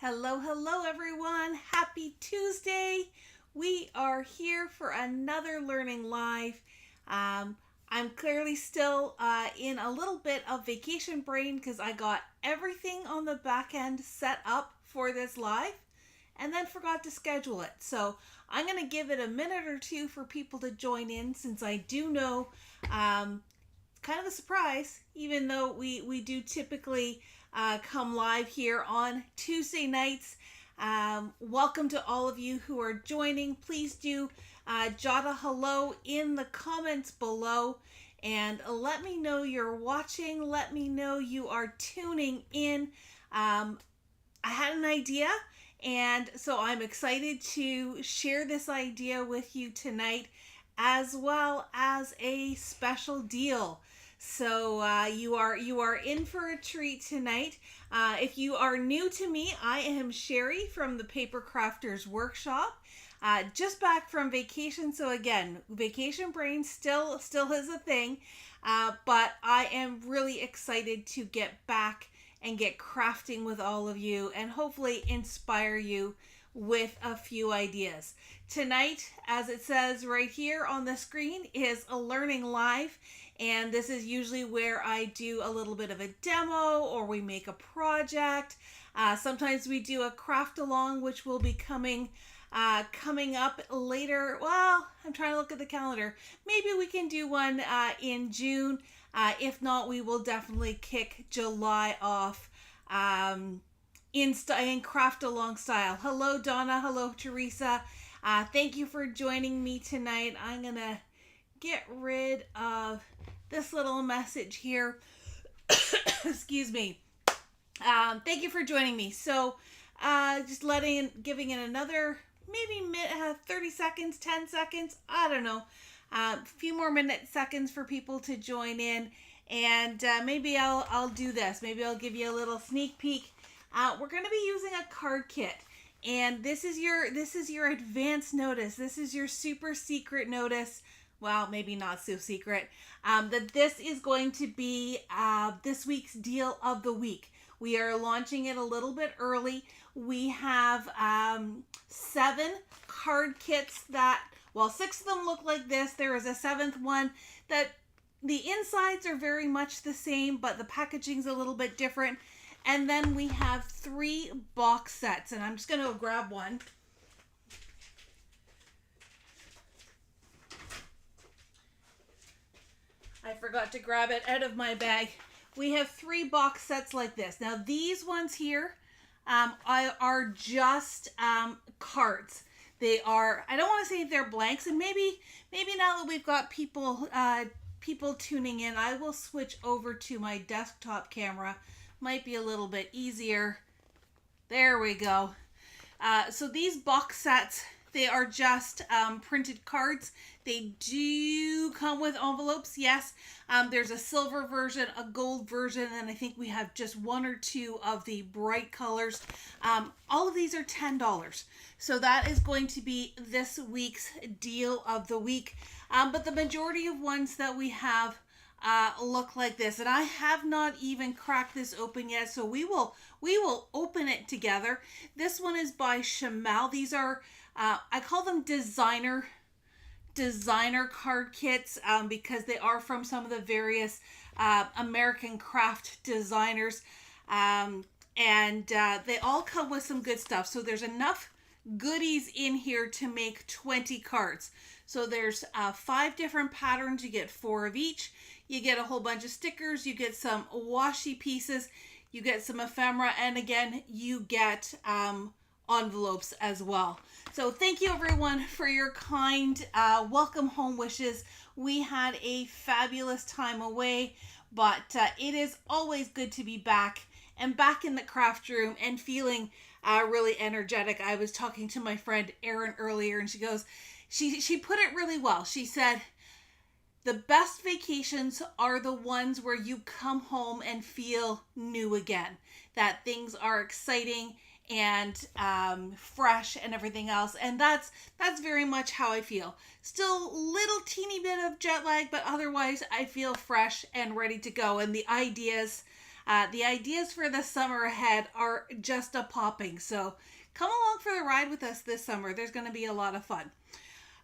Hello, hello, everyone. Happy Tuesday. We are here for another Learning Live. I'm clearly still in a little bit of vacation brain because I got everything on the back end set up for this live and then forgot to schedule it. So I'm going to give it a minute or two for people to join in since I do know kind of a surprise, even though we do typically come live here on Tuesday nights. Welcome to all of you who are joining. Please do jot a hello in the comments below and let me know you're watching. Let me know you are tuning in. I had an idea, and so I'm excited to share this idea with you tonight, as well as a special deal. So you are in for a treat tonight. If you are new to me, I am Sheri from the Papercrafters Workshop. Just back from vacation, so again, vacation brain still is a thing, but I am really excited to get back and get crafting with all of you and hopefully inspire you with a few ideas. Tonight, as it says right here on the screen, is a Learning Live. And this is usually where I do a little bit of a demo or we make a project. Sometimes we do a craft along, which will be coming up later. Well, I'm trying to look at the calendar. Maybe we can do one in June. If not, we will definitely kick July off in craft along style. Hello, Donna. Hello, Teresa. Thank you for joining me tonight. I'm going to get rid of this little message here. Excuse me. Thank you for joining me. So just giving it another maybe 30 seconds, 10 seconds, I don't know, a few more seconds for people to join in, and maybe I'll do this. Maybe I'll give you a little sneak peek. We're going to be using a card kit, and this is your advance notice. This is your super secret notice. Well, maybe not so secret, that this is going to be this week's deal of the week. We are launching it a little bit early. We have 7 card kits that, well, 6 of them look like this. There is a 7th one that the insides are very much the same, but the packaging's a little bit different. And then we have 3 box sets, and I'm just going to grab one. I forgot to grab it out of my bag. We have 3 box sets like this. Now these ones here are just cards. They are, I don't want to say they're blanks, and maybe now that we've got people tuning in, I will switch over to my desktop camera. Might be a little bit easier. There we go. So these box sets, they are just printed cards. They do come with envelopes, yes. There's a silver version, a gold version, and I think we have just 1 or 2 of the bright colors. All of these are $10. So that is going to be this week's deal of the week. But the majority of ones that we have look like this, and I have not even cracked this open yet, so we will open it together. This one is by Shamal. These are I call them designer card kits because they are from some of the various American craft designers, and they all come with some good stuff. So there's enough goodies in here to make 20 cards. So there's 5 different patterns. You get 4 of each. You get a whole bunch of stickers. You get some washi pieces. You get some ephemera, and again, you get envelopes as well. So thank you everyone for your kind welcome home wishes. We had a fabulous time away, but it is always good to be back and back in the craft room and feeling really energetic. I was talking to my friend Erin earlier, and she goes, she put it really well. She said, the best vacations are the ones where you come home and feel new again, that things are exciting and fresh and everything else, and that's very much how I feel. Still little teeny bit of jet lag, but otherwise I feel fresh and ready to go, and the ideas The ideas for the summer ahead are just a popping. So come along for the ride with us this summer. There's going to be a lot of fun.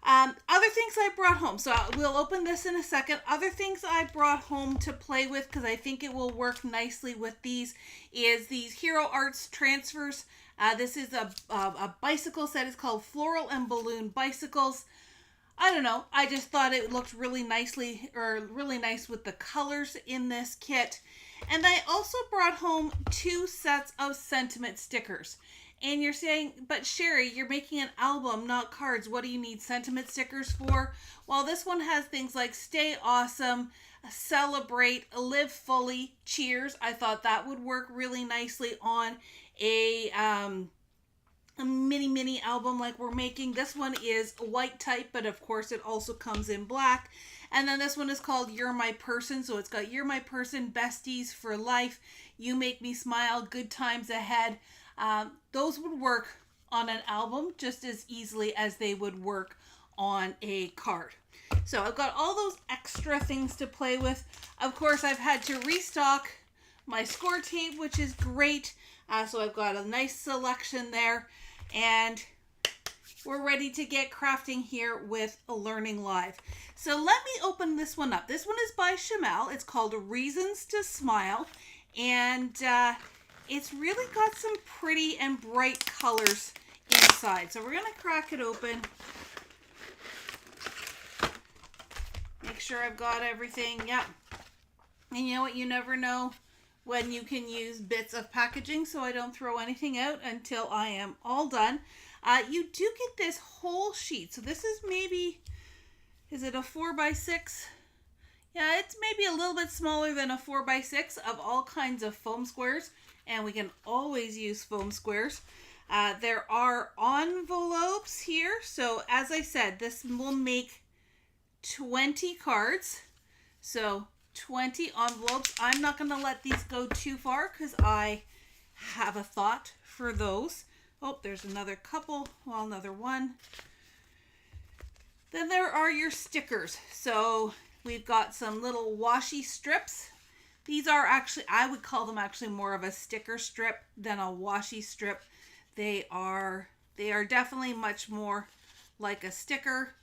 Other things I brought home. So we'll open this in a second. Other things I brought home to play with because I think it will work nicely with these is these Hero Arts transfers. This is a bicycle set. It's called Floral and Balloon Bicycles. I don't know. I just thought it looked really nice with the colors in this kit. And I also brought home 2 sets of sentiment stickers. And you're saying, but Sheri, you're making an album, not cards. What do you need sentiment stickers for? Well, this one has things like stay awesome, celebrate, live fully, cheers. I thought that would work really nicely on a mini album like we're making. This one is white type, but of course it also comes in black. And then this one is called You're My Person. So it's got You're My Person, besties for life, you make me smile, good times ahead. Those would work on an album just as easily as they would work on a card. So I've got all those extra things to play with. Of course, I've had to restock my score tape, which is great. So I've got a nice selection there. And we're ready to get crafting here with Learning Live. So let me open this one up. This one is by Chamel. It's called Reasons to Smile. And it's really got some pretty and bright colors inside. So we're going to crack it open. Make sure I've got everything. Yep. And you know what? You never know when you can use bits of packaging, so I don't throw anything out until I am all done. You do get this whole sheet. So this is maybe, is it a 4x6? Yeah, it's maybe a little bit smaller than a 4x6 of all kinds of foam squares. And we can always use foam squares. There are envelopes here. So as I said, this will make 20 cards. So 20 envelopes. I'm not going to let these go too far because I have a thought for those. Oh, there's another couple. Well, another one. Then there are your stickers. So we've got some little washi strips. These are actually, I would call them actually more of a sticker strip than a washi strip. They are definitely much more like a sticker.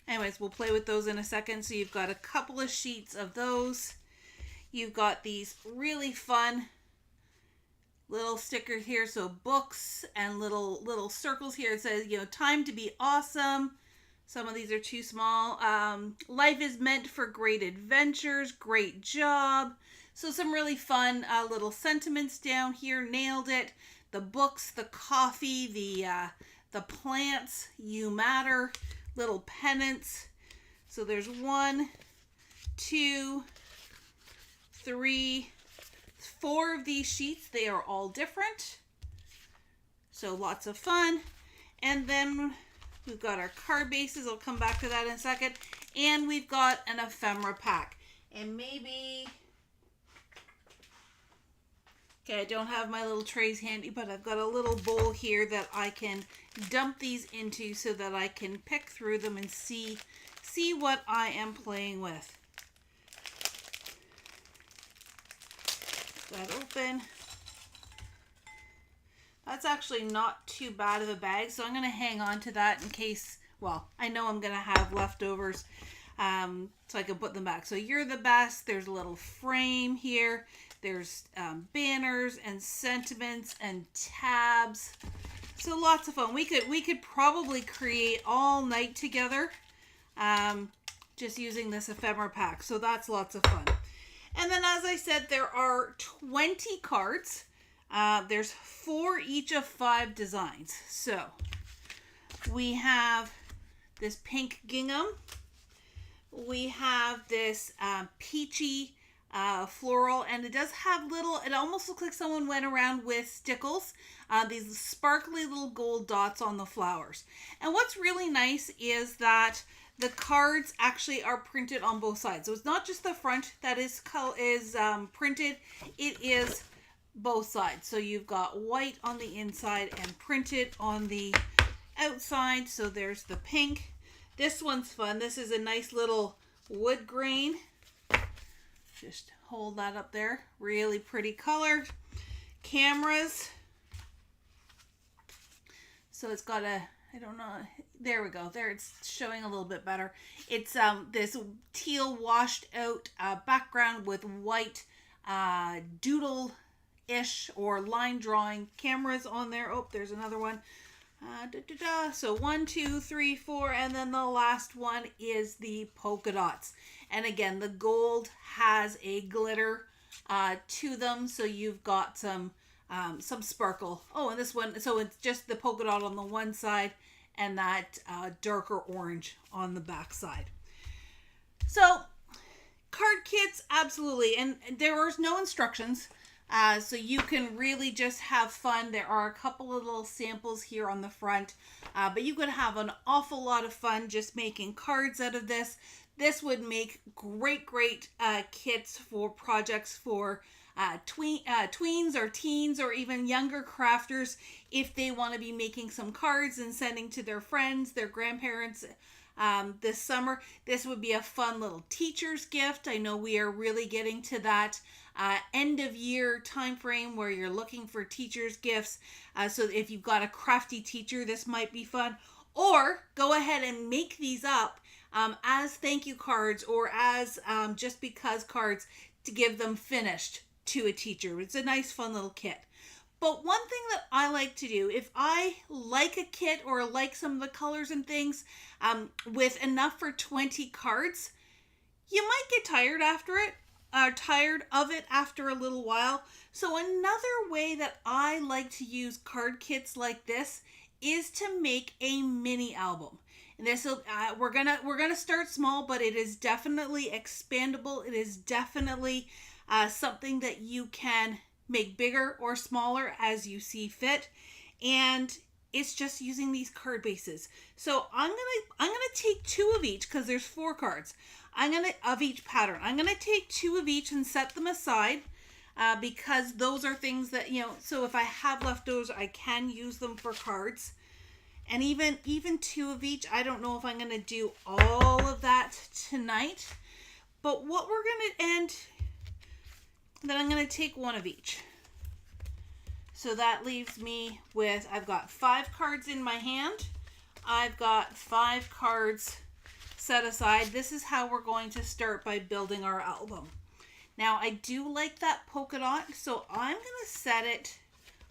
Anyways, we'll play with those in a second. So you've got a couple of sheets of those. You've got these really fun little stickers here. So books and little circles here. It says, time to be awesome. Some of these are too small. Life is meant for great adventures. Great job. So some really fun little sentiments down here. Nailed it. The books, the coffee, the plants. You matter. Little pennants. So there's 1, 2, 3, 4 of these sheets. They are all different. So lots of fun. And then we've got our card bases. I'll come back to that in a second. And we've got an ephemera pack. And maybe, okay, I don't have my little trays handy, but I've got a little bowl here that I can dump these into so that I can pick through them and see what I am playing with. That open. That's actually not too bad of a bag, so I'm going to hang on to that in case, well, I know I'm going to have leftovers, so I can put them back. So you're the best. There's a little frame here. There's banners and sentiments and tabs. So lots of fun. We could probably create all night together, just using this ephemera pack. So that's lots of fun. And then, as I said, there are 20 cards. There's 4 each of 5 designs. So we have this pink gingham. We have this peachy floral, and it does have it almost looks like someone went around with stickles, these sparkly little gold dots on the flowers. And what's really nice is that the cards actually are printed on both sides. So it's not just the front that is printed, it is both sides. So you've got white on the inside and printed on the outside. So there's the pink. This one's fun. This is a nice little wood grain. Just hold that up there. Really pretty color. Cameras. So it's got a, I don't know, there we go. There, it's showing a little bit better. It's this teal washed out background with white doodle-ish or line drawing cameras on there. Oh, there's another one. So 1, 2, 3, 4, and then the last one is the polka dots. And again, the gold has a glitter to them, so you've got some sparkle. Oh, and this one, so it's just the polka dot on the one side and that darker orange on the back side. So card kits, absolutely, and there are no instructions. So you can really just have fun. There are a couple of little samples here on the front, but you could have an awful lot of fun just making cards out of this. This would make great kits for projects for tweens or teens or even younger crafters if they want to be making some cards and sending to their friends, their grandparents. This summer, this would be a fun little teacher's gift. I know we are really getting to that end of year time frame where you're looking for teacher's gifts. So if you've got a crafty teacher, this might be fun. Or go ahead and make these up as thank you cards or as just because cards to give them finished to a teacher. It's a nice fun little kit. But one thing that I like to do, if I like a kit or like some of the colors and things with enough for 20 cards, you might get tired of it after a little while. So another way that I like to use card kits like this is to make a mini album. And this we're gonna start small, but it is definitely expandable. It is definitely something that you can make bigger or smaller as you see fit, and it's just using these card bases. So I'm gonna take 2 of each because there's 4 cards. Of each pattern. I'm gonna take 2 of each and set them aside because those are things that, you know, so if I have leftovers, I can use them for cards. And even 2 of each, I don't know if I'm gonna do all of that tonight, but what we're gonna end. Then I'm going to take 1 of each. So that leaves me with, I've got 5 cards in my hand. I've got 5 cards set aside. This is how we're going to start by building our album. Now, I do like that polka dot, so I'm going to set it,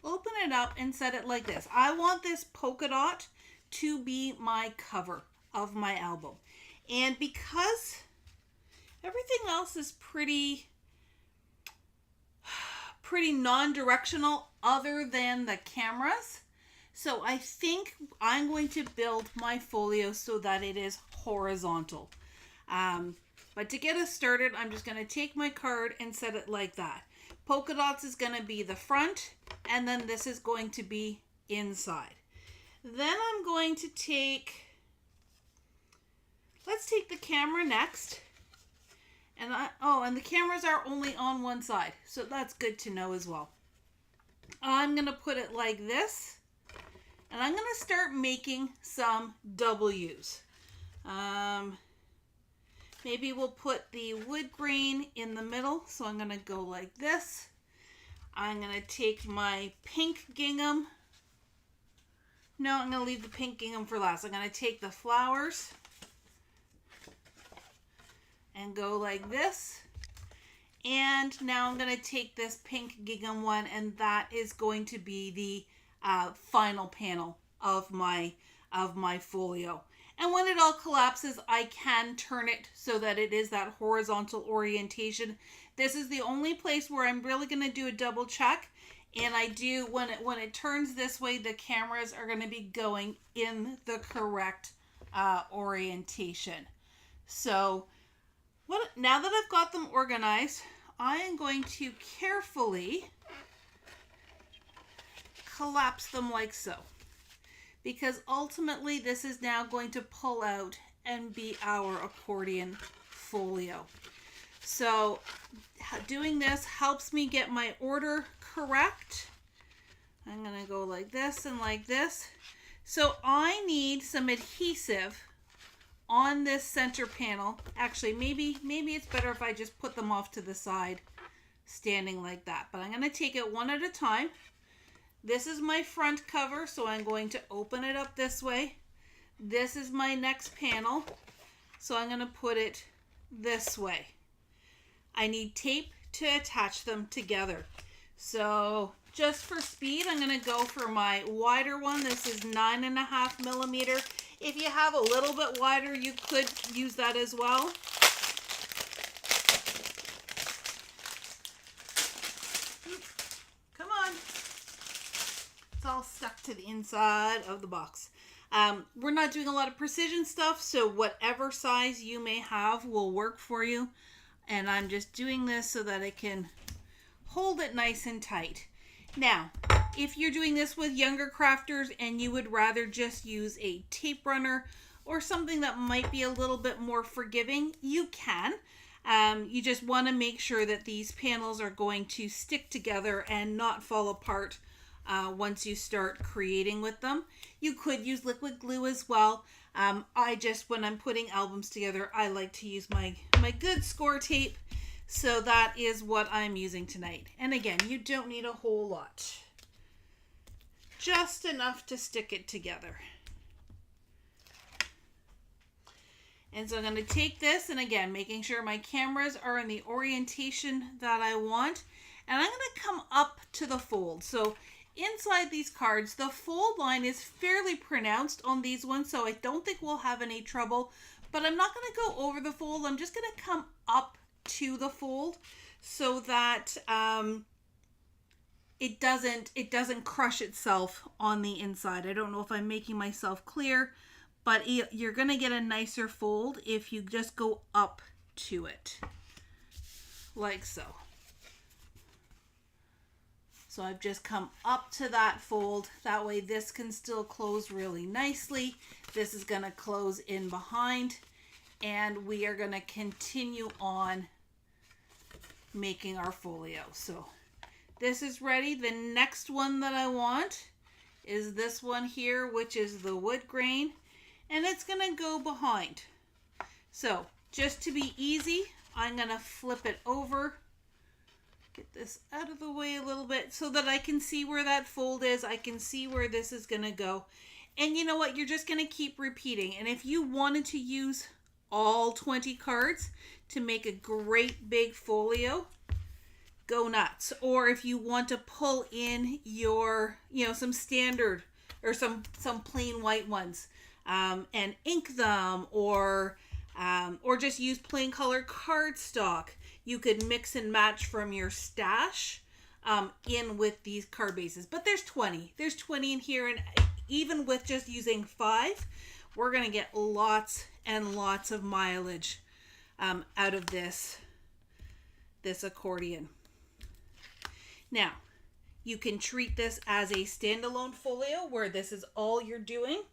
open it up and set it like this. I want this polka dot to be my cover of my album. And because everything else is pretty non-directional other than the cameras. So I think I'm going to build my folio so that it is horizontal. But to get us started, I'm just going to take my card and set it like that. Polka dots is going to be the front, and then this is going to be inside. Then I'm going to let's take the camera next. And and the cameras are only on one side, so that's good to know as well. I'm going to put it like this, and I'm going to start making some W's. Maybe we'll put the wood grain in the middle, so I'm going to go like this. I'm going to take my pink gingham. No, I'm going to leave the pink gingham for last. I'm going to take the flowers and go like this. And now I'm going to take this pink gingham one, and that is going to be the final panel of my folio. And when it all collapses, I can turn it so that it is that horizontal orientation. This is the only place where I'm really going to do a double check. And I do, when it turns this way, the cameras are going to be going in the correct orientation. So now that I've got them organized, I am going to carefully collapse them like so. Because ultimately this is now going to pull out and be our accordion folio. So doing this helps me get my order correct. I'm going to go like this and like this. So I need some adhesive on this center panel, actually maybe it's better if I just put them off to the side, standing like that. But I'm going to take it one at a time. This is my front cover, so I'm going to open it up this way. This is my next panel, so I'm going to put it this way. I need tape to attach them together. So just for speed, I'm going to go for my wider one. This is 9.5 millimeter. If you have a little bit wider, you could use that as well. Come on. It's all stuck to the inside of the box. We're not doing a lot of precision stuff, so whatever size you may have will work for you. And I'm just doing this so that I can hold it nice and tight. Now, if you're doing this with younger crafters and you would rather just use a tape runner or something that might be a little bit more forgiving, you can. You just want to make sure that these panels are going to stick together and not fall apart once you start creating with them. You could use liquid glue as well. When I'm putting albums together, I like to use my good score tape. So that is what I'm using tonight. And again, you don't need a whole lot. Just enough to stick it together. And so I'm going to take this, and again, making sure my cameras are in the orientation that I want. And I'm going to come up to the fold. So inside these cards, the fold line is fairly pronounced on these ones, so I don't think we'll have any trouble. But I'm not going to go over the fold. I'm just going to come up to the fold so that it doesn't crush itself on the inside. I don't know if I'm making myself clear, but you're going to get a nicer fold if you just go up to it like so. So I've just come up to that fold. That way this can still close really nicely. This is going to close in behind, and we are going to continue on making our folio. So this is ready. The next one that I want is this one here, which is the wood grain, and it's going to go behind. So just to be easy, I'm going to flip it over, get this out of the way a little bit so that I can see where that fold is. I can see where this is going to go. And you know what? You're just going to keep repeating. And if you wanted to use all 20 cards to make a great big folio, go nuts. Or if you want to pull in your, some standard or some plain white ones, and ink them, or just use plain color cardstock, you could mix and match from your stash in with these card bases. But there's 20 in here, and even with just using 5, we're going to get lots and lots of mileage out of this accordion. Now, you can treat this as a standalone folio where this is all you're doing.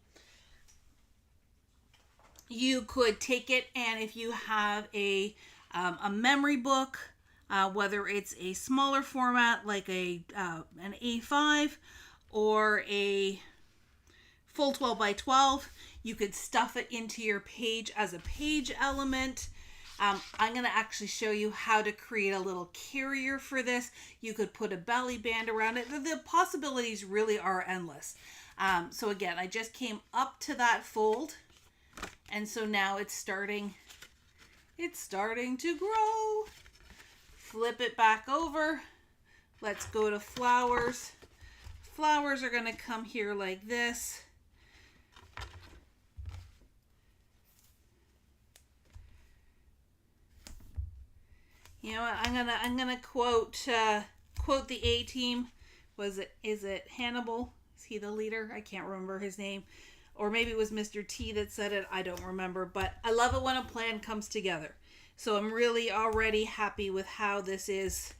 You could take it, and if you have a memory book, whether it's a smaller format like an A5 or a full 12 by 12, you could stuff it into your page as a page element. I'm going to actually show you how to create a little carrier for this. You could put a belly band around it. The possibilities really are endless. So again, I just came up to that fold, and so now it's starting to grow. Flip it back over. Let's go to flowers. Flowers are going to come here like this. You know what? I'm gonna quote the A-Team. Is it Hannibal? Is he the leader? I can't remember his name. Or maybe it was Mr. T that said it. I don't remember. But I love it when a plan comes together. So I'm really already happy with how this is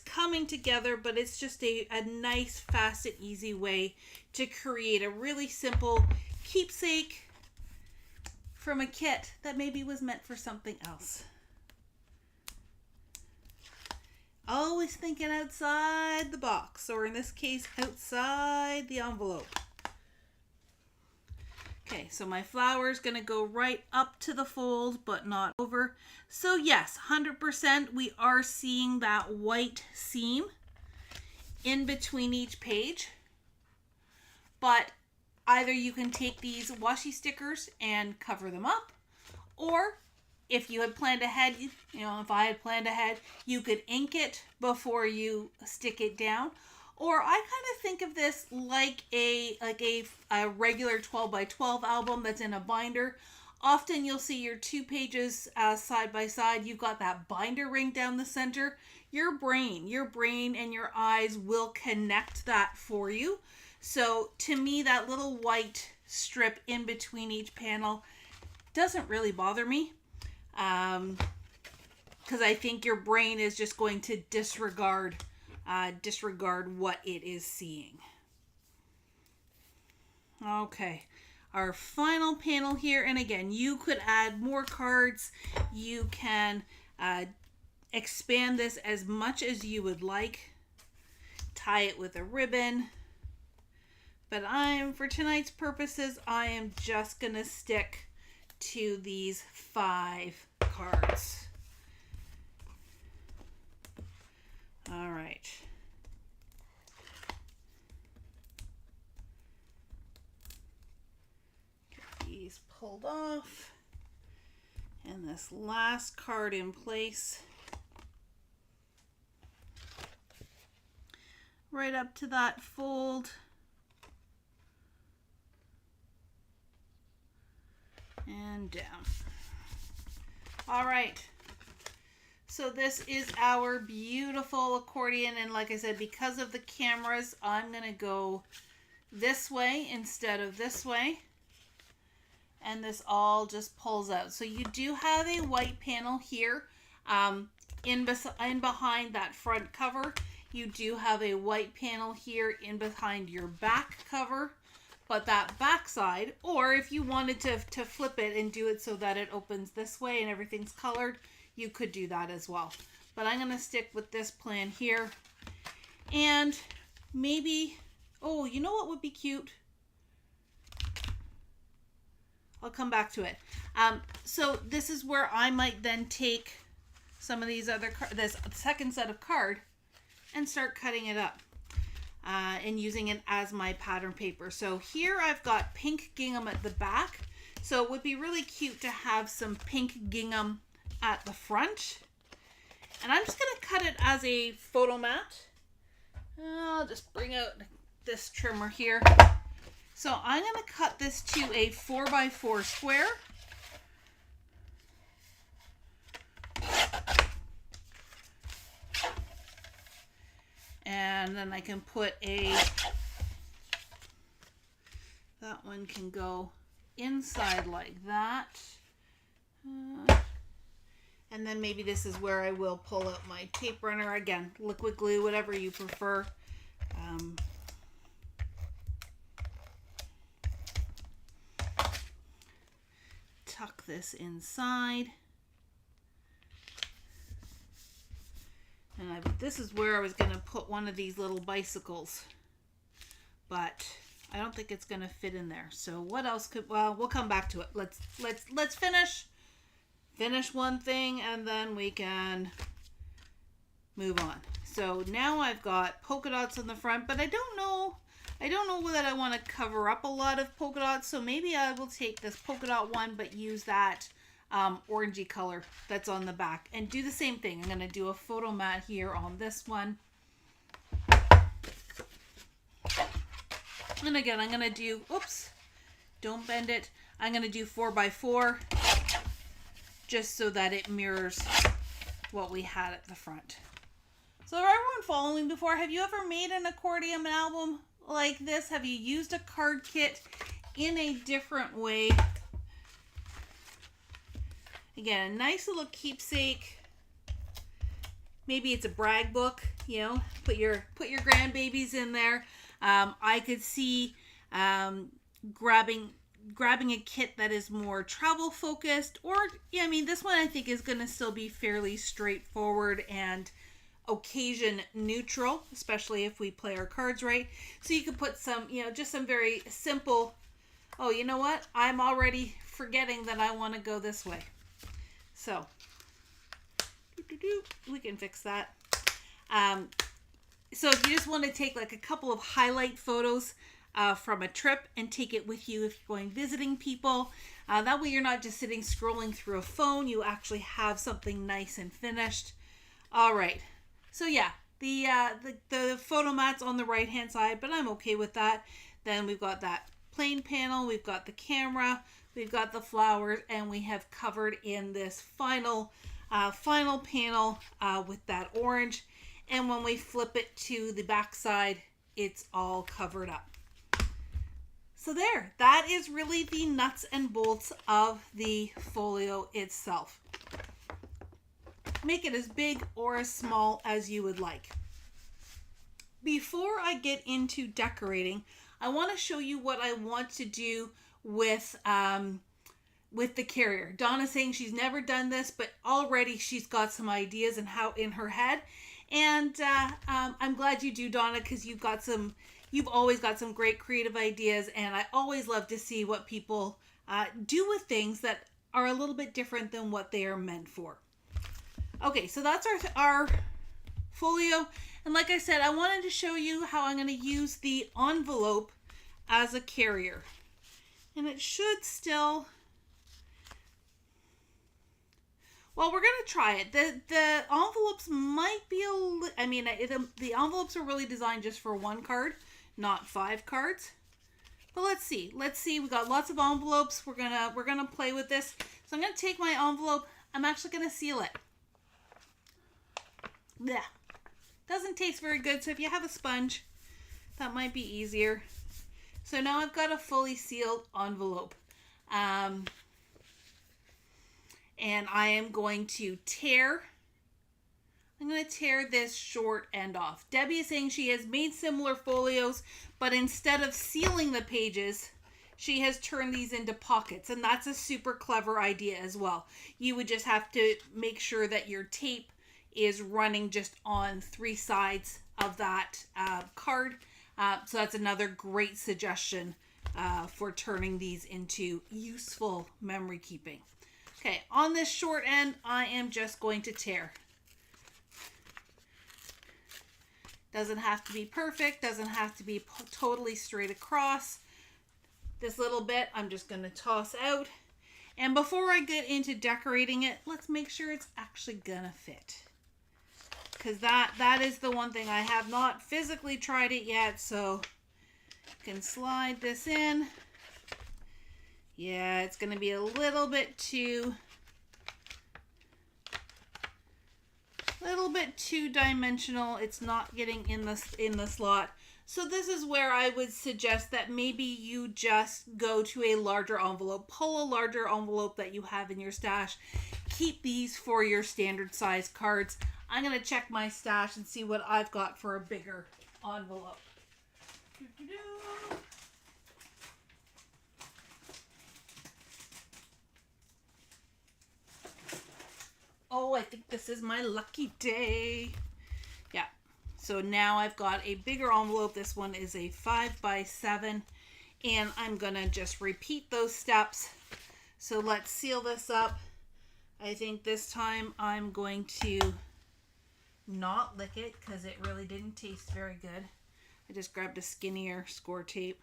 coming together. But it's just a nice, fast, and easy way to create a really simple keepsake from a kit that maybe was meant for something else. Always thinking outside the box, or in this case, outside the envelope. Okay, so my flower is going to go right up to the fold, but not over. So yes, 100% we are seeing that white seam in between each page. But either you can take these washi stickers and cover them up, or if you had planned ahead, if I had planned ahead, you could ink it before you stick it down. Or I kind of think of this like a regular 12 by 12 album that's in a binder. Often you'll see your 2 pages side by side. You've got that binder ring down the center. Your brain and your eyes will connect that for you. So to me, that little white strip in between each panel doesn't really bother me. Because I think your brain is just going to disregard what it is seeing. Okay, our final panel here, and again, you could add more cards. You can expand this as much as you would like. Tie it with a ribbon. But for tonight's purposes, I am just gonna stick to these 5 cards. All right. Get these pulled off. And this last card in place. Right up to that fold. And down. All right. So this is our beautiful accordion, and like I said, because of the cameras, I'm going to go this way instead of this way, and this all just pulls out. So you do have a white panel here in behind that front cover. You do have a white panel here in behind your back cover, but that back side, or if you wanted to flip it and do it so that it opens this way and everything's colored, you could do that as well. But I'm going to stick with this plan here. And maybe, oh, you know what would be cute? I'll come back to it. So this is where I might then take some of these other this second set of card and start cutting it up and using it as my pattern paper. So here I've got pink gingham at the back. So it would be really cute to have some pink gingham at the front, and I'm just going to cut it as a photo mat. I'll just bring out this trimmer here. So I'm going to cut this to a 4x4 square. And then I can put that one can go inside like that. And then maybe this is where I will pull out my tape runner. Again, liquid glue, whatever you prefer. Tuck this inside. And this is where I was going to put one of these little bicycles. But I don't think it's going to fit in there. So what else well, we'll come back to it. Let's finish one thing, and then we can move on. So now I've got polka dots on the front, but I don't know that I want to cover up a lot of polka dots, so maybe I will take this polka dot one but use that orangey color that's on the back and do the same thing. I'm going to do a photo mat here on this one. And again, I'm going to do, oops, don't bend it. I'm going to do 4x4. Just so that it mirrors what we had at the front. So for everyone following before, have you ever made an accordion album like this? Have you used a card kit in a different way? Again, a nice little keepsake. Maybe it's a brag book, put your grandbabies in there. I could see grabbing a kit that is more travel focused, or this one I think is going to still be fairly straightforward and occasion neutral, especially if we play our cards right. So you could put some, just some very simple Oh, you know what? I'm already forgetting that I want to go this way. So, we can fix that. So if you just want to take like a couple of highlight photos from a trip and take it with you if you're going visiting people, that way you're not just sitting scrolling through a phone. You actually have something nice and finished. All right. So yeah, the photo mat's on the right hand side, but I'm okay with that. Then we've got that plain panel, we've got the camera, we've got the flowers, and we have covered in this final panel with that orange. And when we flip it to the back side, it's all covered up. So there, that is really the nuts and bolts of the folio itself. Make it as big or as small as you would like. Before I get into decorating, I want to show you what I want to do with the carrier. Donna's saying she's never done this, but already she's got some ideas and how in her head. And I'm glad you do, Donna, because you've always got some great creative ideas, and I always love to see what people do with things that are a little bit different than what they are meant for. Okay, so that's our folio, and like I said, I wanted to show you how I'm going to use the envelope as a carrier, and it should still. Well, we're going to try it. The envelopes might be the envelopes are really designed just for one card, not 5 cards. But let's see. We got lots of envelopes. We're going to play with this. So I'm going to take my envelope. I'm actually going to seal it. Yeah. Doesn't taste very good, so if you have a sponge, that might be easier. So now I've got a fully sealed envelope. And I am going to tear this short end off. Debbie is saying she has made similar folios, but instead of sealing the pages, she has turned these into pockets. And that's a super clever idea as well. You would just have to make sure that your tape is running just on 3 sides of that card. So that's another great suggestion for turning these into useful memory keeping. Okay, on this short end, I am just going to tear. Doesn't have to be perfect, doesn't have to be totally straight across. This little bit, I'm just going to toss out. And before I get into decorating it, let's make sure it's actually going to fit. Because that is the one thing I have not physically tried it yet, so you can slide this in. Yeah, it's going to be a little bit too dimensional. It's not getting in the slot. So this is where I would suggest that maybe you just go to a larger envelope. Pull a larger envelope that you have in your stash. Keep these for your standard size cards. I'm going to check my stash and see what I've got for a bigger envelope. Oh, I think this is my lucky day. Yeah. So now I've got a bigger envelope. This one is a 5x7. And I'm going to just repeat those steps. So let's seal this up. I think this time I'm going to not lick it because it really didn't taste very good. I just grabbed a skinnier score tape.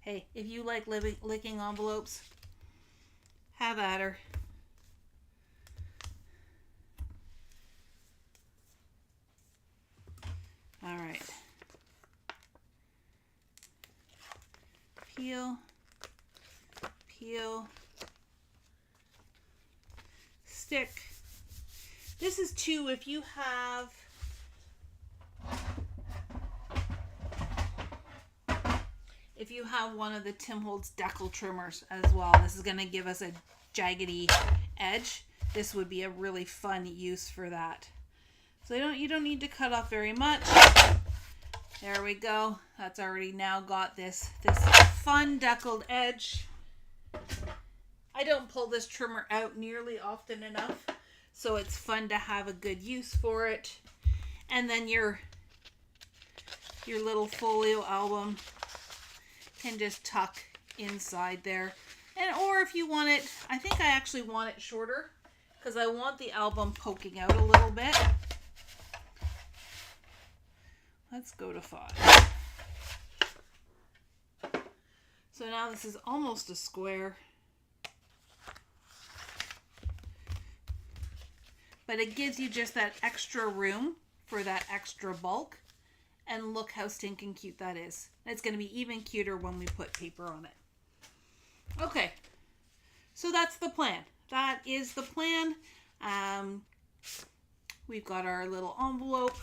Hey, if you like licking envelopes, have at her. All right. Peel, peel, stick. This is too, if you have one of the Tim Holtz decal trimmers as well, this is going to give us a jaggedy edge. This would be a really fun use for that. So you don't need to cut off very much. There we go. That's already now got this fun deckled edge. I don't pull this trimmer out nearly often enough, so it's fun to have a good use for it. And then your your little folio album can just tuck inside there. And or if you want it, I think I actually want it shorter because I want the album poking out a little bit. Let's go to 5. So now this is almost a square. But it gives you just that extra room for that extra bulk. And look how stinking cute that is. It's going to be even cuter when we put paper on it. Okay. So that's the plan. That is the plan. We've got our little envelope.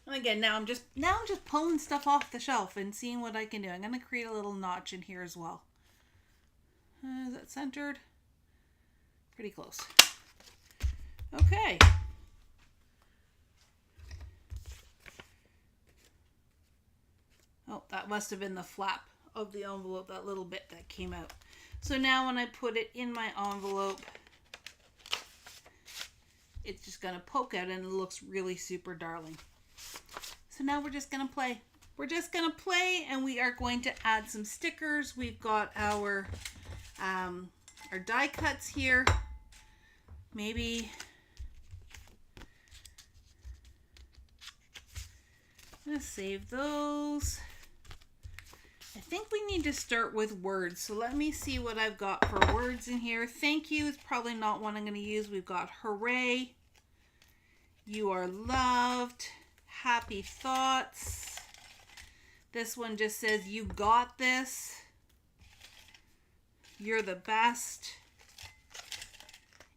And again, now I'm just pulling stuff off the shelf and seeing what I can do. I'm going to create a little notch in here as well. Is that centered? Pretty close. Okay. Oh, that must have been the flap of the envelope, that little bit that came out. So now when I put it in my envelope, it's just going to poke out and it looks really super darling. So now we're just going to play. We're just going to play and we are going to add some stickers. We've got our die cuts here. Maybe I'm going to save those. I think we need to start with words. So let me see what I've got for words in here. Thank you is probably not one I'm going to use. We've got hooray. You are loved. Happy thoughts. This one just says you got this. You're the best.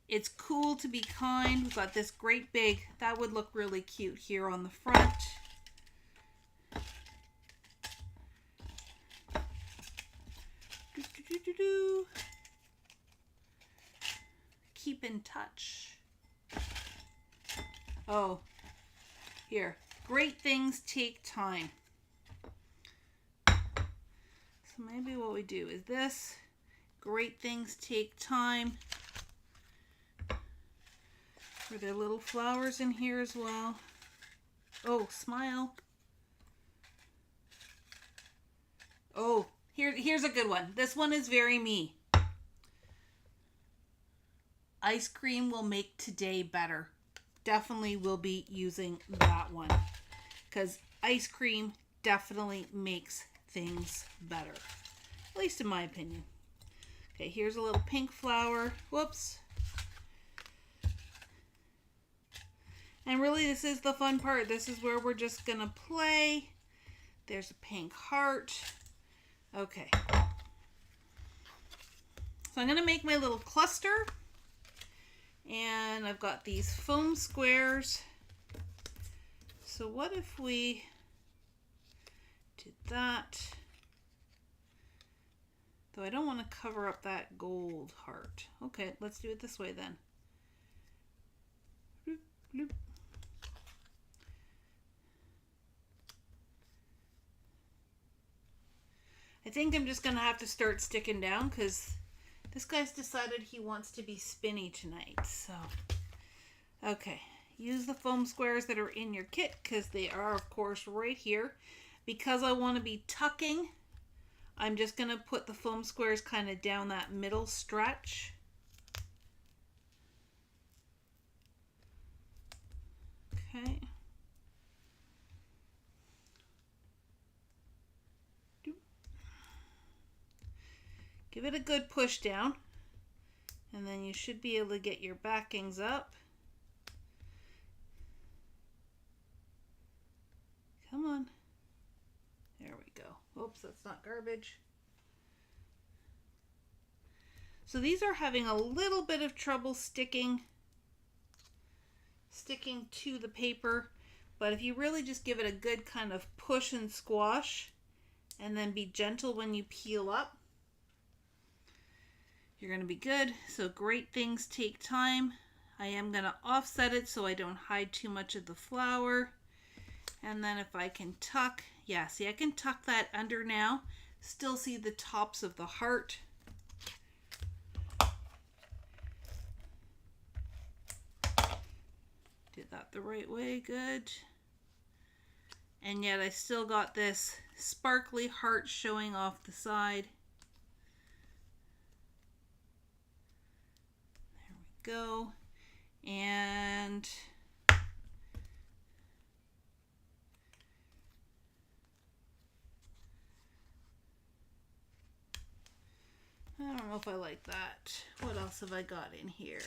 It's cool to be kind. We've got this great big, that would look really cute here on the front. Keep in touch. Oh, here. Great things take time. So maybe what we do is this. Great things take time. Are there little flowers in here as well? Oh, smile. Oh, here's a good one. This one is very me. Ice cream will make today better. Definitely will be using that one. Because ice cream definitely makes things better. At least in my opinion. Okay, here's a little pink flower. Whoops. And really, this is the fun part. This is where we're just going to play. There's a pink heart. Okay. So I'm going to make my little cluster. And I've got these foam squares. So what if we did that? Though I don't want to cover up that gold heart. Okay, let's do it this way then. Bloop, bloop. I think I'm just going to have to start sticking down because this guy's decided he wants to be spinny tonight. So, okay. Use the foam squares that are in your kit because they are, of course, right here. Because I want to be tucking, I'm just going to put the foam squares kind of down that middle stretch. Okay. Give it a good push down, and then you should be able to get your backings up. Come on. There we go. Oops, that's not garbage. So these are having a little bit of trouble sticking to the paper, but if you really just give it a good kind of push and squash, and then be gentle when you peel up, you're going to be good. So great things take time. I am going to offset it so I don't hide too much of the flower. And then if I can tuck, yeah, see I can tuck that under now. Still see the tops of the heart. Did that the right way, good. And yet I still got this sparkly heart showing off the side. There we go. And I don't know if I like that. What else have I got in here?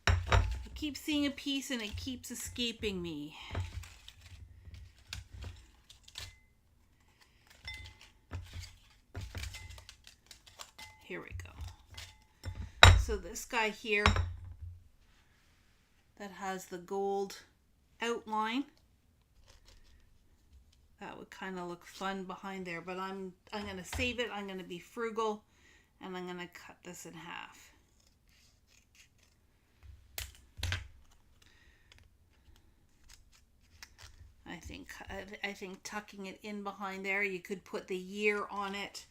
I keep seeing a piece and it keeps escaping me. Here we go. So this guy here that has the gold outline, that would kind of look fun behind there, but I'm going to save it. I'm going to be frugal and I'm going to cut this in half. I think tucking it in behind there, you could put the year on it.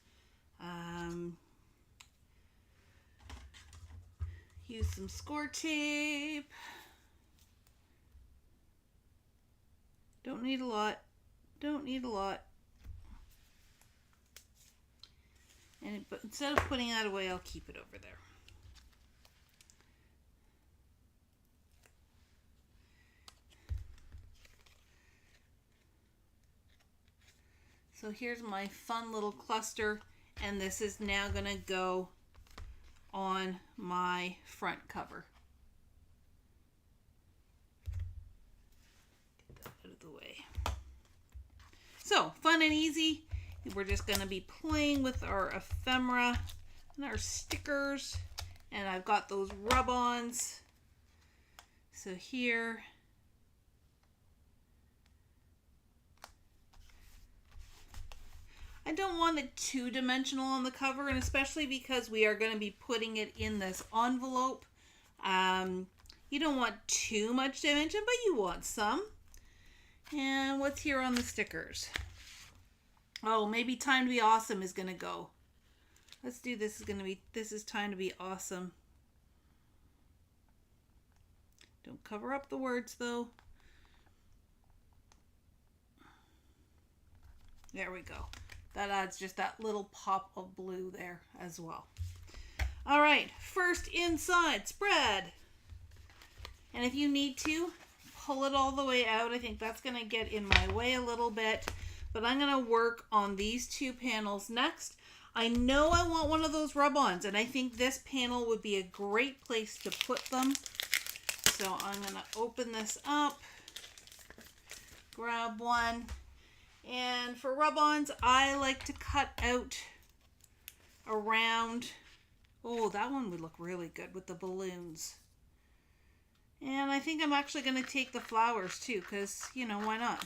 Use some score tape. Don't need a lot. Don't need a lot. But instead of putting that away, I'll keep it over there. So here's my fun little cluster, and this is now going to go on my front cover. Get that out of the way. So, fun and easy. We're just going to be playing with our ephemera and our stickers. And I've got those rub-ons. So here, I don't want it two-dimensional on the cover, and especially because we are going to be putting it in this envelope. You don't want too much dimension, but you want some. And what's here on the stickers? Oh, maybe Time to Be Awesome is going to go. Let's do this. This is Time to Be Awesome. Don't cover up the words though. There we go. That adds just that little pop of blue there as well. All right, first inside spread. And if you need to, pull it all the way out. I think that's going to get in my way a little bit, but I'm going to work on these two panels next. I know I want one of those rub-ons, and I think this panel would be a great place to put them. So I'm going to open this up, grab one. And for rub-ons, I like to cut out around, oh, that one would look really good with the balloons. And I think I'm actually going to take the flowers too, because, you know, why not?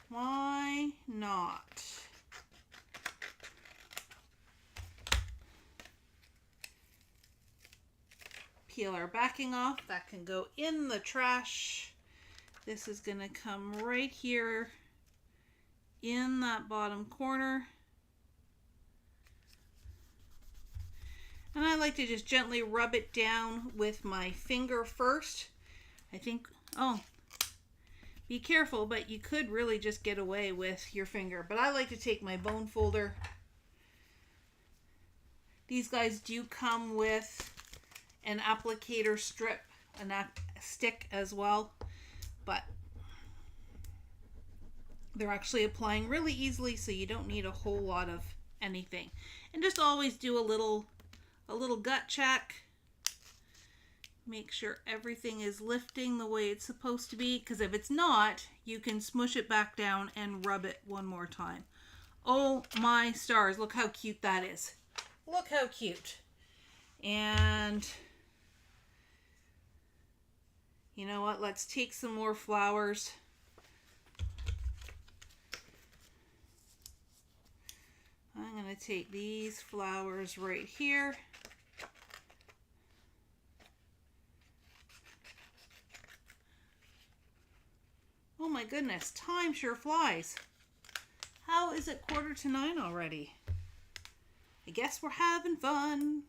Why not? Peel our backing off. That can go in the trash. This is going to come right here in that bottom corner. And I like to just gently rub it down with my finger first. I think, oh, be careful, but you could really just get away with your finger. But I like to take my bone folder. These guys do come with an applicator strip, a stick as well, but they're actually applying really easily, so you don't need a whole lot of anything. And just always do a little gut check. Make sure everything is lifting the way it's supposed to be, because if it's not, you can smush it back down and rub it one more time. Oh my stars, look how cute that is. Look how cute. And you know what? Let's take some more flowers. I'm going to take these flowers right here. Oh my goodness, time sure flies. How Well, is it 8:45 already? I guess we're having fun.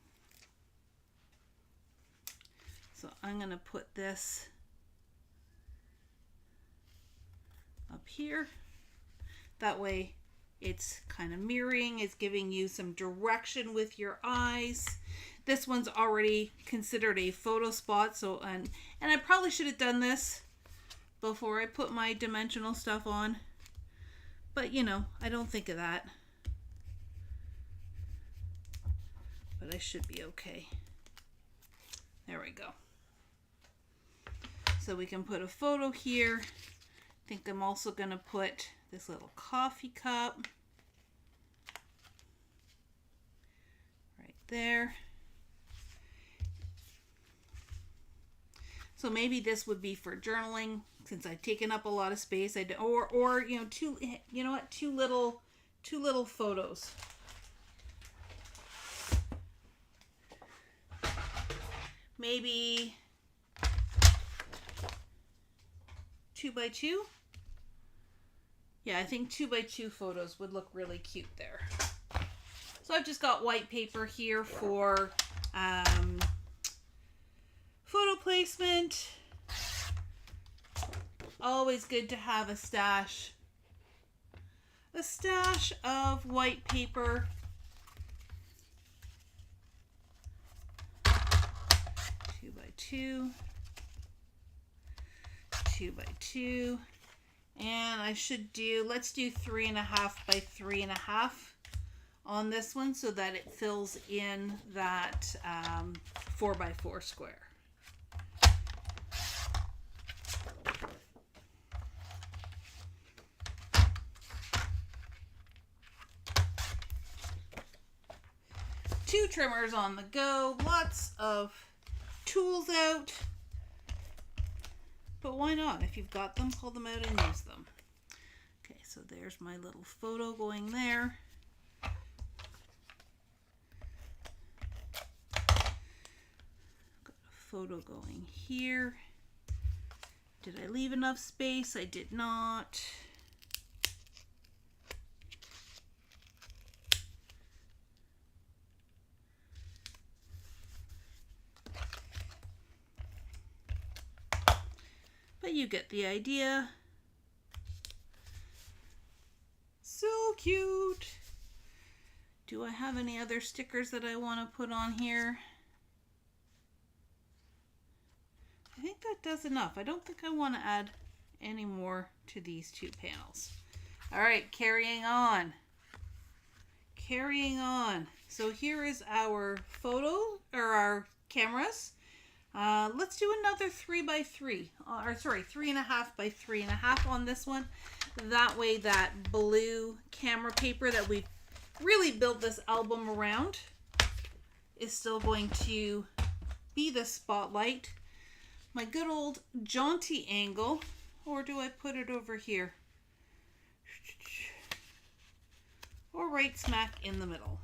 So I'm going to put this up here. That way it's kind of mirroring, it's giving you some direction with your eyes. This one's already considered a photo spot, so and I probably should have done this before I put my dimensional stuff on. But you know, I don't think of that. But I should be okay. There we go. So we can put a photo here. I think I'm also going to put this little coffee cup right there. So maybe this would be for journaling, since I've taken up a lot of space. Or you know, two little photos. Maybe 2x2. Yeah, I think 2x2 photos would look really cute there. So I've just got white paper here for photo placement. Always good to have a stash of white paper. 2x2, 2x2, and let's do 3.5 by 3.5 on this one, so that it fills in that 4x4 square. Two trimmers on the go, lots of tools out, but why not? If you've got them, pull them out and use them. Okay, so there's my little photo going there. Got a photo going here. Did I leave enough space? I did not. But you get the idea. So cute. Do I have any other stickers that I want to put on here? I think that does enough. I don't think I want to add any more to these two panels. All right, carrying on. Carrying on. So here is our photo, or our cameras. Let's do another 3x3, or sorry, 3.5 by 3.5 on this one. That way that blue camera paper that we've really built this album around is still going to be the spotlight. My good old jaunty angle, or do I put it over here? Or right smack in the middle.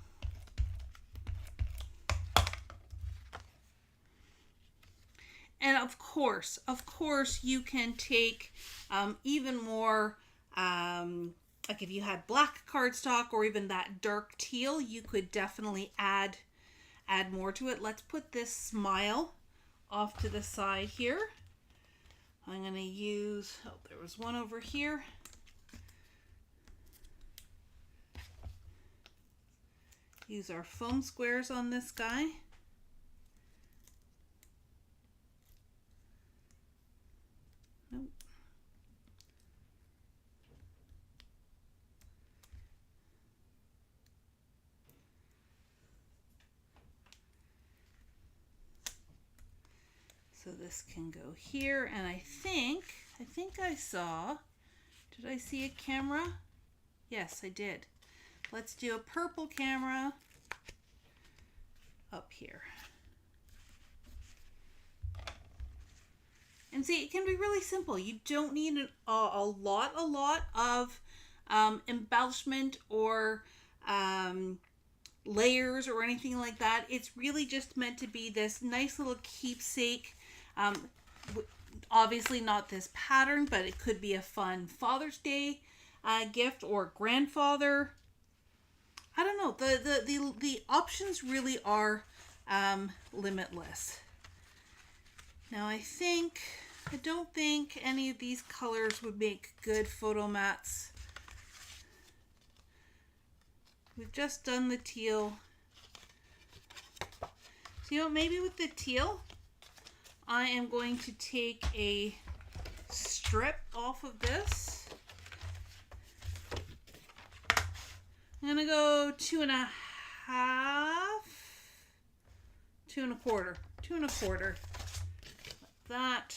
And of course, you can take even more, like if you had black cardstock or even that dark teal, you could definitely add more to it. Let's put this smile off to the side here. I'm going to use, oh, there was one over here. Use our foam squares on this guy. Nope. So this can go here, and I think I saw, did I see a camera? Yes, I did. Let's do a purple camera up here. And see, it can be really simple. You don't need a lot of embellishment or layers or anything like that. It's really just meant to be this nice little keepsake. Obviously not this pattern, but it could be a fun Father's Day gift or grandfather. I don't know. The options really are limitless. Now I don't think any of these colors would make good photo mats. We've just done the teal. So you know, maybe with the teal, I am going to take a strip off of this. I'm gonna go 2.5, 2.25, 2.25. Like that.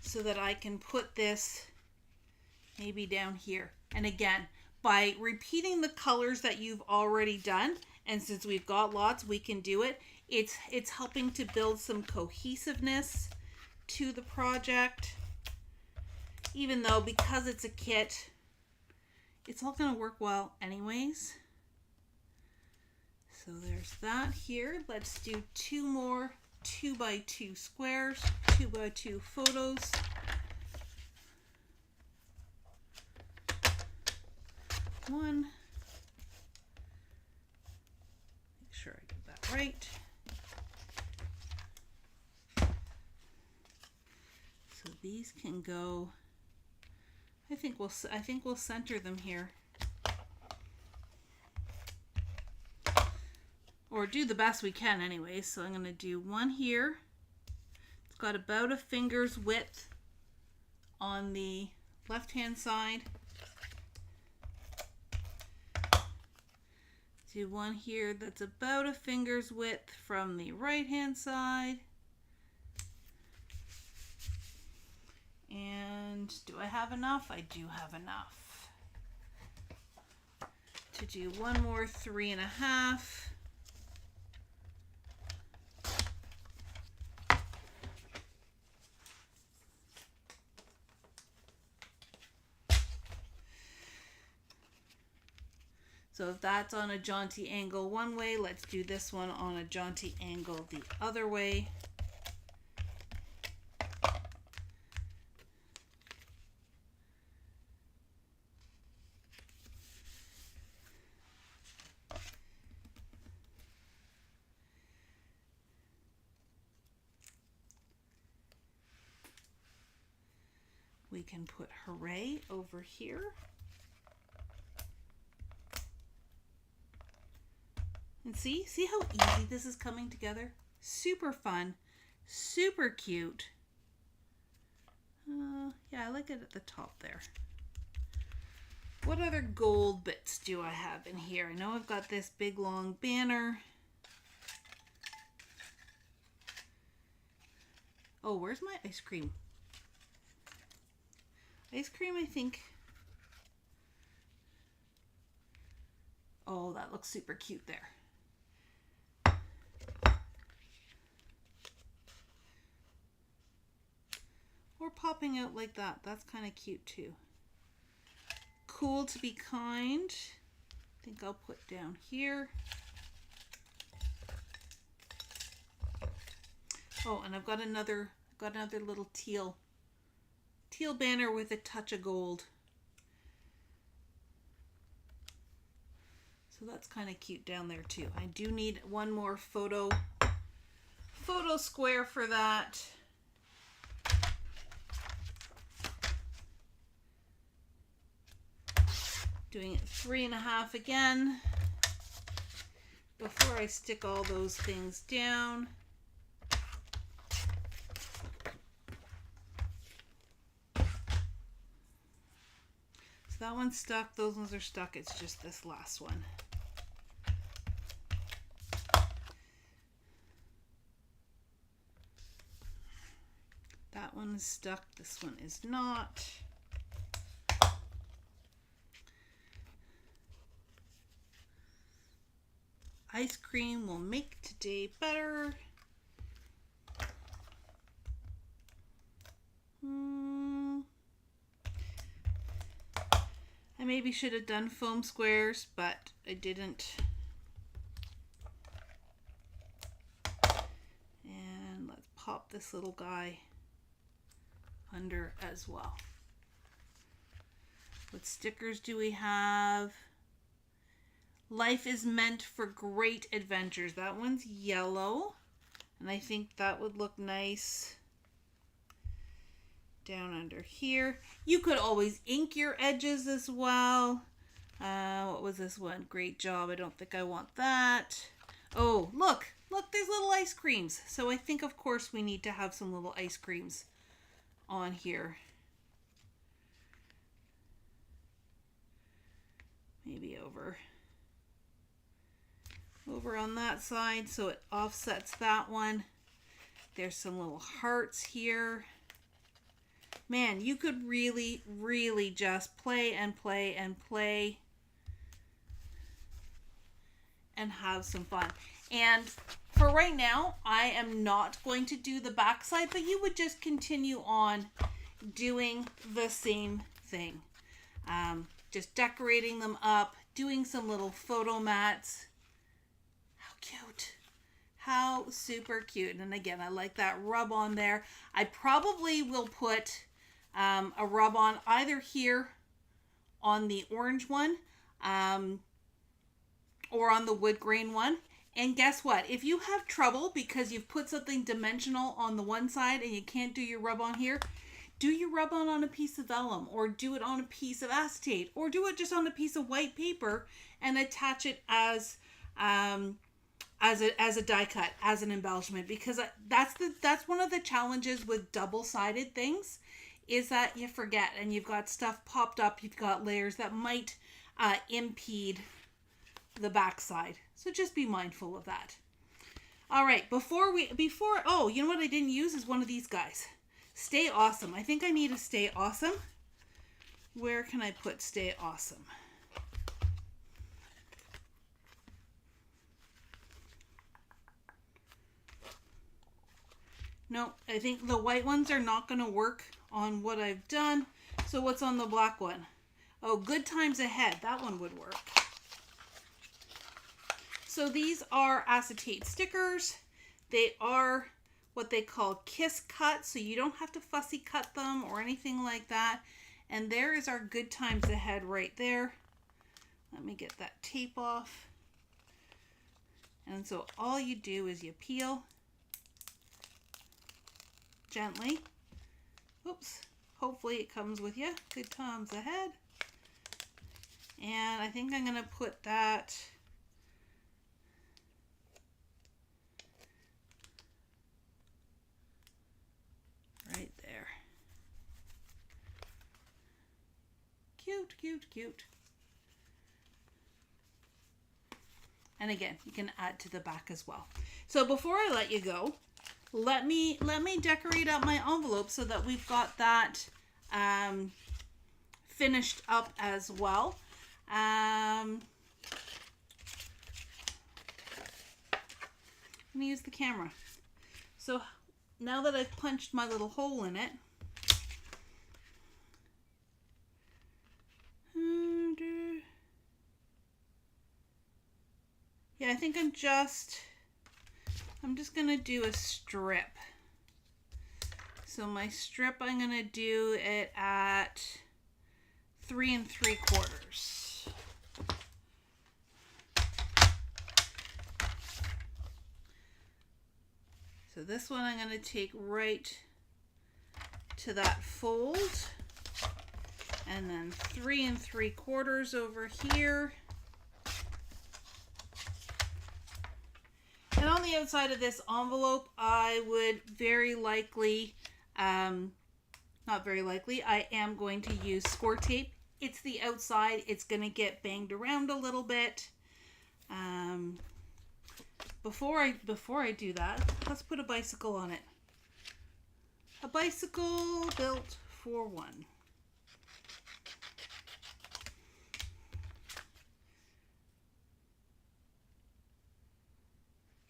So that I can put this maybe down here. And again, by repeating the colors that you've already done, and since we've got lots, we can do it. It's helping to build some cohesiveness to the project. Even though, because it's a kit, it's all going to work well anyways. So there's that here. Let's do 2 more 2x2 squares, 2x2 photos. One. Make sure I get that right. So these can go. I think we'll center them here, or do the best we can anyway. So I'm going to do one here. It's got about a finger's width on the left hand side. Do one here that's about a finger's width from the right hand side. And do I have enough? I do have enough to do one more 3.5. So if that's on a jaunty angle one way, let's do this one on a jaunty angle the other way. We can put hooray over here. And see how easy this is coming together? Super fun, super cute. Yeah, I like it at the top there. What other gold bits do I have in here? I know I've got this big long banner. Oh, where's my ice cream? Ice cream, I think. Oh, that looks super cute there. Or popping out like that. That's kind of cute too. Cool to be kind. I think I'll put down here. Oh, and I've got another little teal banner with a touch of gold. So that's kind of cute down there too. I do need one more photo square for that. Doing it 3.5 again before I stick all those things down. So that one's stuck, those ones are stuck, it's just this last one. That one is stuck, this one is not. Ice cream will make today better. I maybe should have done foam squares, but I didn't. And let's pop this little guy under as well. What stickers do we have? Life is meant for great adventures. That one's yellow. And I think that would look nice down under here. You could always ink your edges as well. What was this one? Great job. I don't think I want that. Oh, look, there's little ice creams. So I think, of course, we need to have some little ice creams on here. Maybe over on that side so it offsets that one. There's some little hearts here. Man, you could really, really just play and play and play and have some fun. And for right now, I am not going to do the back side, but you would just continue on doing the same thing. Just decorating them up, doing some little photo mats. How cute. How super cute. And again, I like that rub on there. I probably will put a rub on either here on the orange one or on the wood grain one. And guess what? If you have trouble because you've put something dimensional on the one side and you can't do your rub on here, do your rub on a piece of vellum, or do it on a piece of acetate, or do it just on a piece of white paper and attach it as a die cut, as an embellishment. Because that's one of the challenges with double-sided things, is that you forget and you've got stuff popped up, you've got layers that might impede the backside. So just be mindful of that. All right, oh, you know what I didn't use is one of these guys. Stay Awesome. I think I need a Stay Awesome. Where can I put Stay Awesome? No, I think the white ones are not going to work on what I've done. So what's on the black one? Oh, Good Times Ahead. That one would work. So these are acetate stickers. They are what they call kiss cut, so you don't have to fussy cut them or anything like that. And there is our Good Times Ahead right there. Let me get that tape off. And so all you do is you peel gently. Oops. Hopefully it comes with you. Good Times Ahead. And I think I'm going to put that right there. Cute, cute, cute. And again, you can add to the back as well. So before I let you go, let me decorate up my envelope so that we've got that finished up as well. I'm gonna use the camera. So now that I've punched my little hole in it, yeah, I think I'm just gonna do a strip. So my strip, I'm gonna do it at 3 3/4. So this one I'm going to take right to that fold, and then 3 3/4 over here. And on the outside of this envelope, I would very likely, not very likely, I am going to use score tape. It's the outside. It's going to get banged around a little bit. Before I do that, let's put a bicycle on it. A bicycle built for one.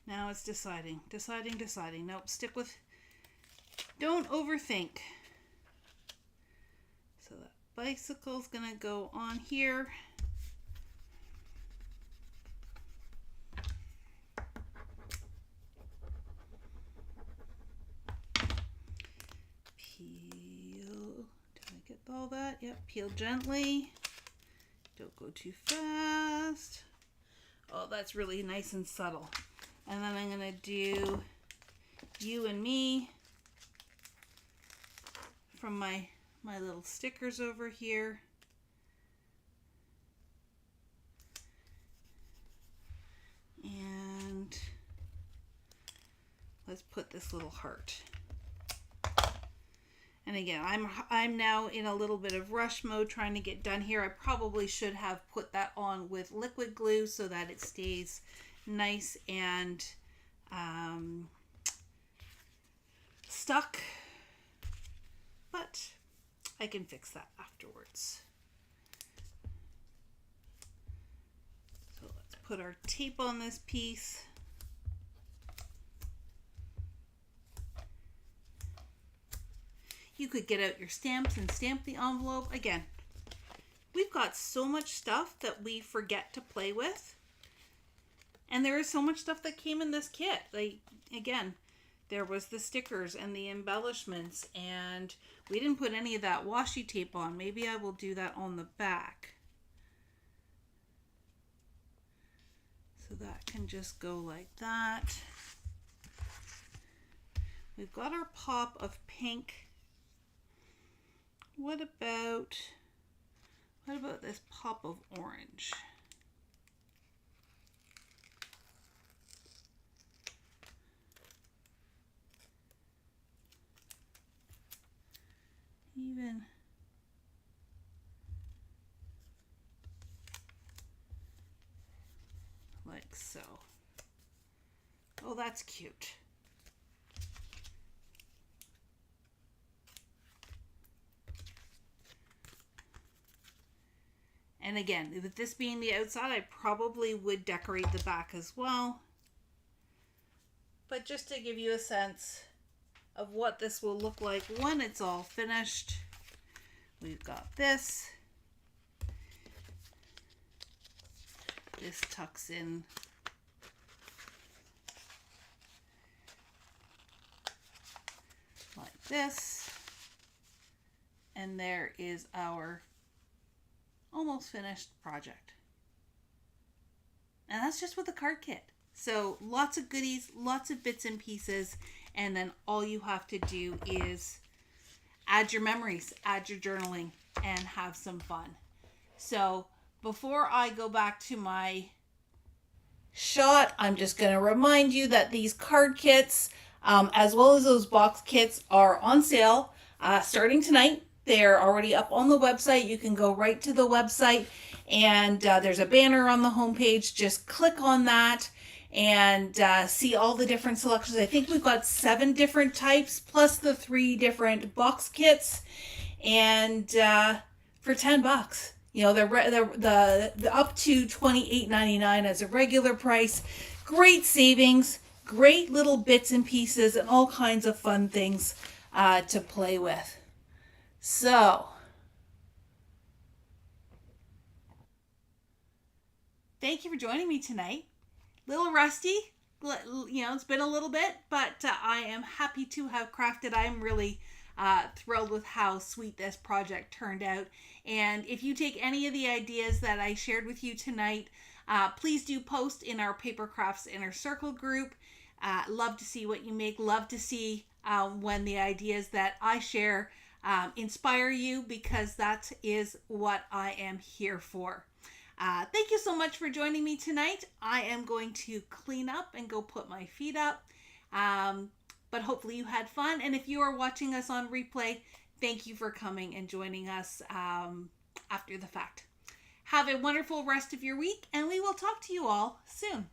Now it's deciding. Nope, stick with, don't overthink. So that bicycle's gonna go on here. all that. Yep, peel gently. Don't go too fast. Oh, that's really nice and subtle. And then I'm gonna do you and me from my little stickers over here. And let's put this little heart. And again, I'm now in a little bit of rush mode trying to get done here. I probably should have put that on with liquid glue so that it stays nice and stuck. But I can fix that afterwards. So let's put our tape on this piece. You could get out your stamps and stamp the envelope. Again, we've got so much stuff that we forget to play with. And there is so much stuff that came in this kit. Like, again, there was the stickers and the embellishments, and we didn't put any of that washi tape on. Maybe I will do that on the back. So that can just go like that. We've got our pop of pink. What about this pop of orange? Even like so. Oh, that's cute. And again, with this being the outside, I probably would decorate the back as well. But just to give you a sense of what this will look like when it's all finished, we've got this. This tucks in like this. And there is our almost finished project. And that's just with the card kit. So lots of goodies, lots of bits and pieces, and then all you have to do is add your memories, add your journaling, and have some fun. So before I go back to my shot, I'm just going to remind you that these card kits, as well as those box kits, are on sale starting tonight. They're already up on the website. You can go right to the website, and there's a banner on the homepage. Just click on that and see all the different selections. I think we've got 7 different types plus the 3 different box kits, and for $10. You know, the up to $28.99 as a regular price. Great savings, great little bits and pieces, and all kinds of fun things to play with. So, thank you for joining me tonight. Little rusty, you know, it's been a little bit, but I am happy to have crafted. I'm really thrilled with how sweet this project turned out. And if you take any of the ideas that I shared with you tonight, please do post in our Papercrafts Inner Circle group. Love to see what you make. Love to see when the ideas that I share inspire you, because that is what I am here for. Thank you so much for joining me tonight. I am going to clean up and go put my feet up. But hopefully you had fun. And if you are watching us on replay, thank you for coming and joining us after the fact. Have a wonderful rest of your week, and we will talk to you all soon.